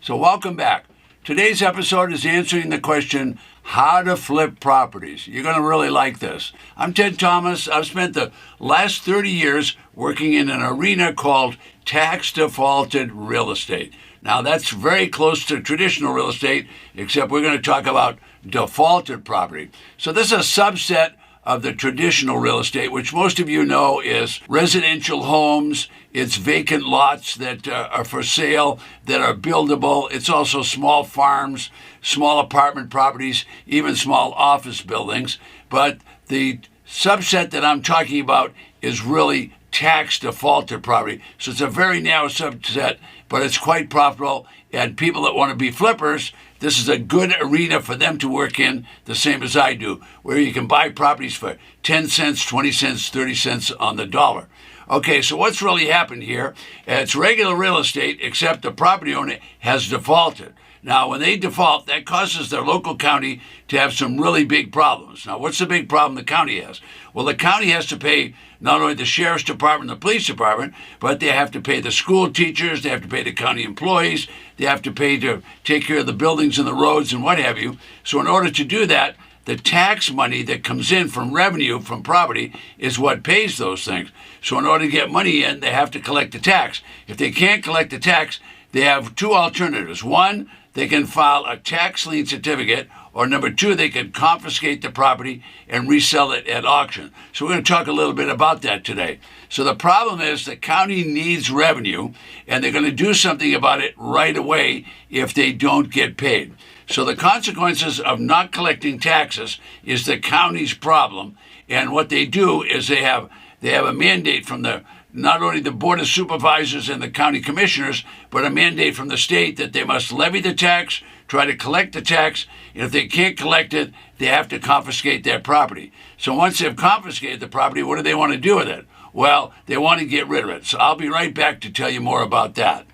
So welcome back. Today's episode is answering the question, how to flip properties. You're going to really like this. I'm Ted Thomas. I've spent the last 30 years working in an arena called tax defaulted real estate. Now that's very close to traditional real estate, except we're going to talk about defaulted property. So this is a subset of the traditional real estate, which most of you know is residential homes. It's vacant lots that are for sale, that are buildable. It's also small farms, small apartment properties, even small office buildings. But the subset that I'm talking about is really tax defaulted property. So it's a very narrow subset, but it's quite profitable. And people that want to be flippers, this is a good arena for them to work in, the same as I do, where you can buy properties for 10 cents, 20 cents, 30 cents on the dollar. Okay, so what's really happened here? It's regular real estate, except the property owner has defaulted. Now, when they default, that causes their local county to have some really big problems. Now, what's the big problem the county has? Well, the county has to pay not only the sheriff's department, the police department, but they have to pay the school teachers, they have to pay the county employees, they have to pay to take care of the buildings and the roads and what have you. So in order to do that, the tax money that comes in from revenue from property is what pays those things. So in order to get money in, they have to collect the tax. If they can't collect the tax, they have two alternatives. One, they can file a tax lien certificate, or number two, they can confiscate the property and resell it at auction. So we're going to talk a little bit about that today. So the problem is the county needs revenue, and they're going to do something about it right away if they don't get paid. So the consequences of not collecting taxes is the county's problem, and what they do is they have a mandate from not only the Board of Supervisors and the county commissioners, but a mandate from the state that they must levy the tax, try to collect the tax, and if they can't collect it, they have to confiscate their property. So once they've confiscated the property, what do they want to do with it? Well, they want to get rid of it. So I'll be right back to tell you more about that.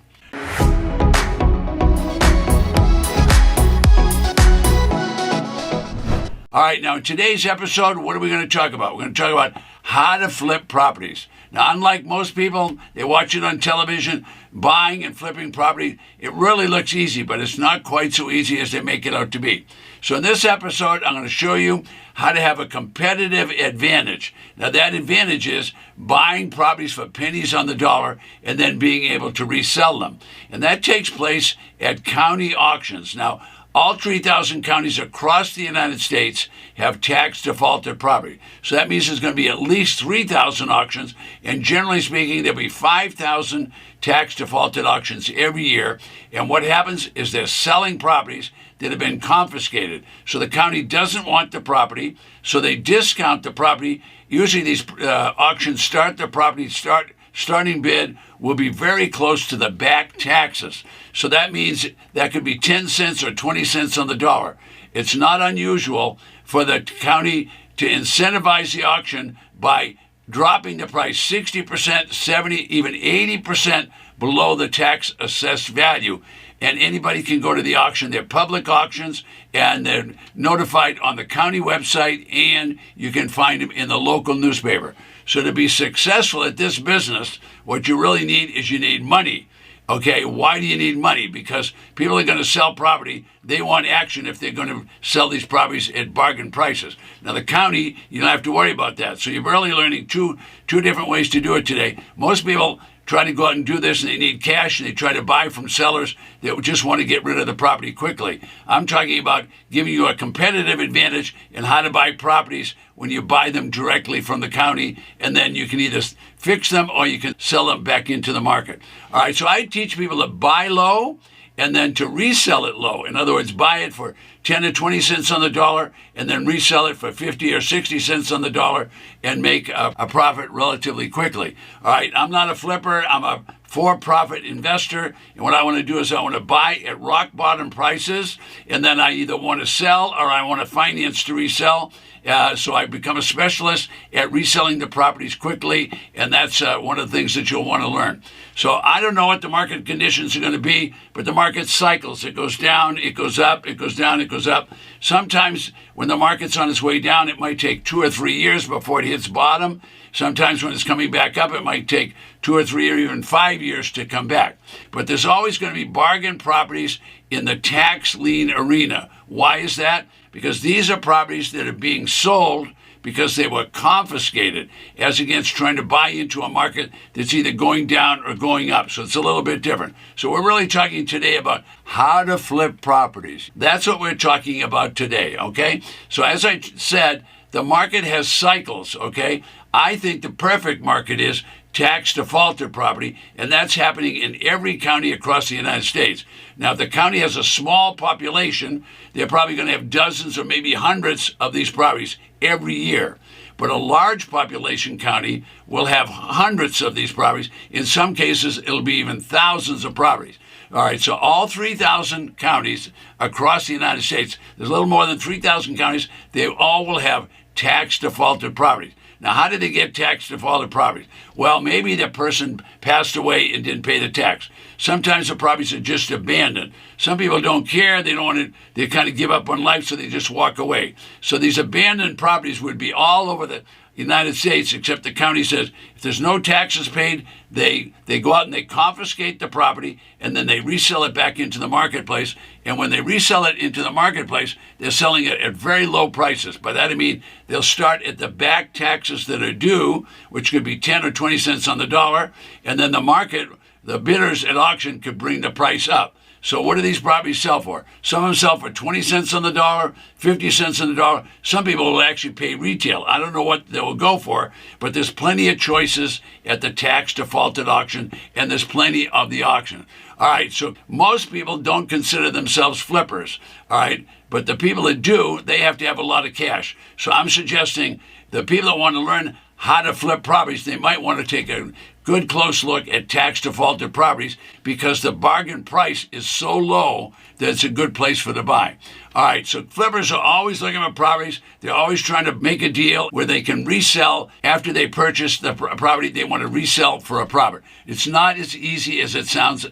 All right, now in today's episode, what are we going to talk about? We're going to talk about how to flip properties. Now, unlike most people, they watch it on television, buying and flipping property, it really looks easy, but it's not quite so easy as they make it out to be. So in this episode, I'm going to show you how to have a competitive advantage. Now, that advantage is buying properties for pennies on the dollar and then being able to resell them. And that takes place at county auctions. Now, all 3,000 counties across the United States have tax defaulted property. So that means there's going to be at least 3,000 auctions, and generally speaking, there'll be 5,000 tax defaulted auctions every year. And what happens is they're selling properties that have been confiscated. So the county doesn't want the property, so they discount the property. Usually these auctions starting bid will be very close to the back taxes. So that means that could be 10 cents or 20 cents on the dollar. It's not unusual for the county to incentivize the auction by dropping the price 60%, 70%, even 80% below the tax assessed value. And anybody can go to the auction. They're public auctions, and they're notified on the county website, and you can find them in the local newspaper. So to be successful at this business, what you really need is you need money. Okay, why do you need money? Because people are going to sell property. They want action if they're going to sell these properties at bargain prices. Now, the county, you don't have to worry about that. So you're really learning two different ways to do it today. Most people try to go out and do this, and they need cash, and they try to buy from sellers that just want to get rid of the property quickly. I'm talking about giving you a competitive advantage in how to buy properties when you buy them directly from the county, and then you can either fix them or you can sell them back into the market. All right, so I teach people to buy low and then to resell it low. In other words, buy it for 10 to 20 cents on the dollar and then resell it for 50 or 60 cents on the dollar and make a profit relatively quickly. All right, I'm not a flipper. I'm a for-profit investor, and what I want to do is I want to buy at rock bottom prices, and then I either want to sell or I want to finance to resell. So I become a specialist at reselling the properties quickly, and that's one of the things that you'll want to learn. So I don't know what the market conditions are going to be, but the market cycles. It goes down, it goes up, it goes down, it goes up. Sometimes when the market's on its way down, it might take 2 or 3 years before it hits bottom. Sometimes when it's coming back up, it might take 2 or 3 or even 5 years to come back. But there's always going to be bargain properties in the tax lien arena. Why is that? Because these are properties that are being sold because they were confiscated, as against trying to buy into a market that's either going down or going up. So it's a little bit different. So we're really talking today about how to flip properties. That's what we're talking about today, okay? So as I said, the market has cycles, okay? I think the perfect market is tax defaulted property, and that's happening in every county across the United States. Now, if the county has a small population, they're probably going to have dozens or maybe hundreds of these properties every year. But a large population county will have hundreds of these properties. In some cases, it'll be even thousands of properties. All right, so all 3,000 counties across the United States, there's a little more than 3,000 counties, they all will have tax defaulted properties. Now, how did they get tax defaulted properties? Well, maybe the person passed away and didn't pay the tax. Sometimes the properties are just abandoned. Some people don't care. They don't want to, they kind of give up on life, so they just walk away. So these abandoned properties would be all over the United States, except the county says if there's no taxes paid, they go out and they confiscate the property, and then they resell it back into the marketplace. And when they resell it into the marketplace, they're selling it at very low prices. By that I mean they'll start at the back taxes that are due, which could be 10 or 20 cents on the dollar, and then the bidders at auction could bring the price up. So what do these properties sell for? Some of them sell for 20 cents on the dollar, 50 cents on the dollar. Some people will actually pay retail. I don't know what they will go for, but there's plenty of choices at the tax defaulted auction, and there's plenty of the auction. All right, so most people don't consider themselves flippers, all right? But the people that do, they have to have a lot of cash. So I'm suggesting the people that want to learn how to flip properties, they might want to take a good close look at tax defaulted properties, because the bargain price is so low that it's a good place for the buy. All right, so flippers are always looking at properties. They're always trying to make a deal where they can resell after they purchase the property. They want to resell for a profit. It's not as easy as it sounds.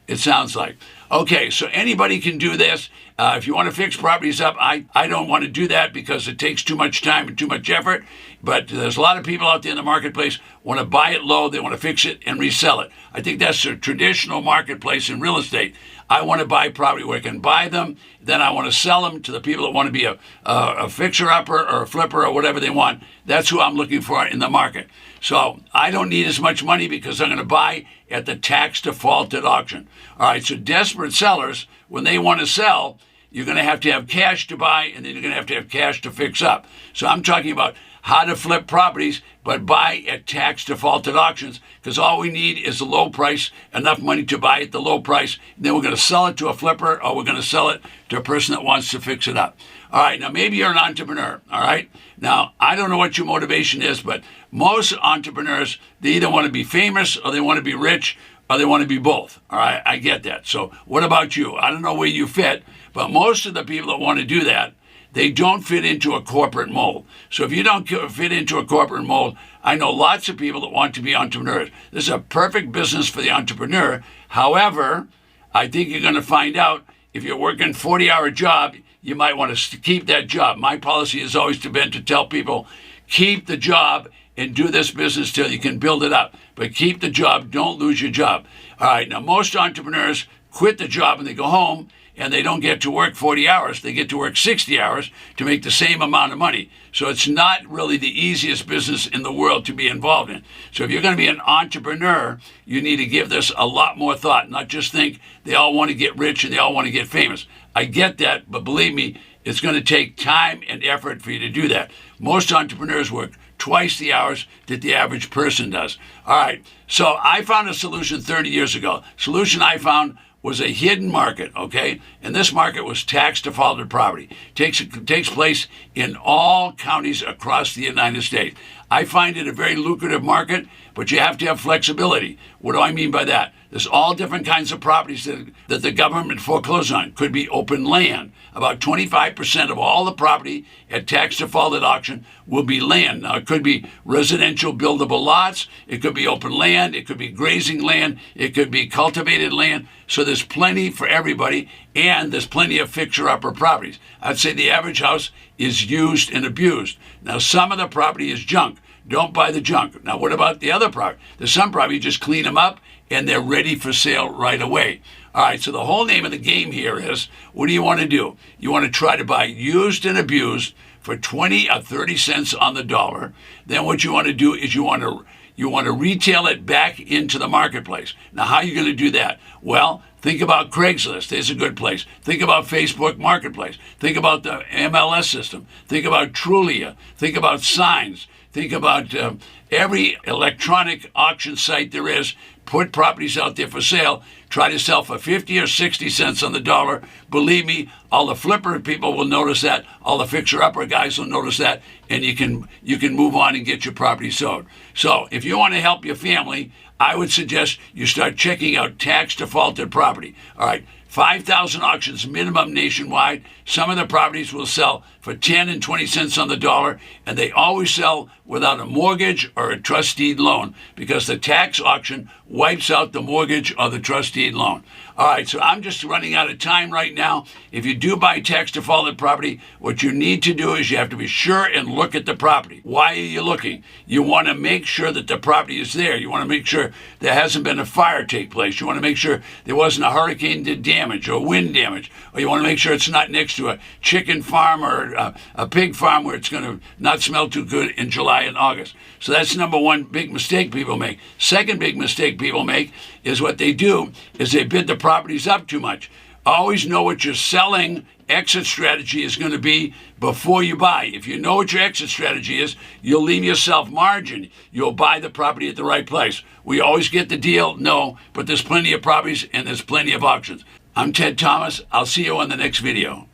It sounds like. Okay, so anybody can do this. If you want to fix properties up, I don't want to do that because it takes too much time and too much effort. But there's a lot of people out there in the marketplace want to buy it low. They want to fix it and resell it. I think that's a traditional marketplace in real estate. I want to buy property where I can buy them. Then I want to sell them to the people that want to be a fixer-upper or a flipper or whatever they want. That's who I'm looking for in the market. So I don't need as much money because I'm going to buy at the tax defaulted auction. All right, so desperate sellers, when they want to sell, you're going to have cash to buy, and then you're going to have cash to fix up. So I'm talking about how to flip properties, but buy at tax defaulted auctions, because all we need is a low price, enough money to buy at the low price. And then we're going to sell it to a flipper, or we're going to sell it to a person that wants to fix it up. All right, now maybe you're an entrepreneur, all right? Now, I don't know what your motivation is, but most entrepreneurs, they either want to be famous or they want to be rich or they want to be both, all right? I get that. So what about you? I don't know where you fit, but most of the people that want to do that, they don't fit into a corporate mold. So if you don't fit into a corporate mold, I know lots of people that want to be entrepreneurs. This is a perfect business for the entrepreneur. However, I think you're going to find out if you're working a 40-hour job, you might want to keep that job. My policy has always been to tell people, keep the job and do this business till you can build it up. But keep the job, don't lose your job. All right, now most entrepreneurs quit the job and they go home, and they don't get to work 40 hours. They get to work 60 hours to make the same amount of money. So it's not really the easiest business in the world to be involved in. So if you're going to be an entrepreneur, you need to give this a lot more thought, not just think they all want to get rich and they all want to get famous. I get that, but believe me, it's going to take time and effort for you to do that. Most entrepreneurs work twice the hours that the average person does. All right, so I found a solution 30 years ago. Solution I found was a hidden market, okay? And this market was tax defaulted property. Takes place in all counties across the United States. I find it a very lucrative market, but you have to have flexibility. What do I mean by that? There's all different kinds of properties that the government forecloses on. Could be open land. About 25% of all the property at tax defaulted auction will be land. Now, it could be residential buildable lots. It could be open land. It could be grazing land. It could be cultivated land. So there's plenty for everybody, and there's plenty of fixer-upper properties. I'd say the average house is used and abused. Now, some of the property is junk. Don't buy the junk. Now, what about the other property? There's some property, you just clean them up, and they're ready for sale right away. All right, so the whole name of the game here is, what do you want to do? You want to try to buy used and abused for 20 or 30 cents on the dollar. Then what you want to do is you want to retail it back into the marketplace. Now, how are you going to do that? Well, think about Craigslist. There's a good place. Think about Facebook Marketplace. Think about the MLS system. Think about Trulia. Think about Signs. Think about every electronic auction site there is. Put properties out there for sale. Try to sell for 50 or 60 cents on the dollar. Believe me, all the flipper people will notice that. All the fixer-upper guys will notice that, and you can move on and get your property sold. So if you want to help your family, I would suggest you start checking out tax defaulted property. All right, 5,000 auctions minimum nationwide. Some of the properties will sell for 10 and 20 cents on the dollar, and they always sell without a mortgage or a trust deed loan because the tax auction wipes out the mortgage or the trust deed loan. All right, so I'm just running out of time right now. If you do buy tax defaulted property, what you need to do is you have to be sure and look at the property. Why are you looking? You want to make sure that the property is there. You want to make sure there hasn't been a fire take place. You want to make sure there wasn't a hurricane did damage or wind damage. Or you want to make sure it's not next to a chicken farm or a pig farm where it's going to not smell too good in July and August. So that's number one big mistake people make. Second big mistake people make is what they do is they bid the properties up too much. Always know what your selling exit strategy is going to be before you buy. If you know what your exit strategy is, you'll leave yourself margin. You'll buy the property at the right place. We always get the deal? No, but there's plenty of properties and there's plenty of auctions. I'm Ted Thomas. I'll see you on the next video.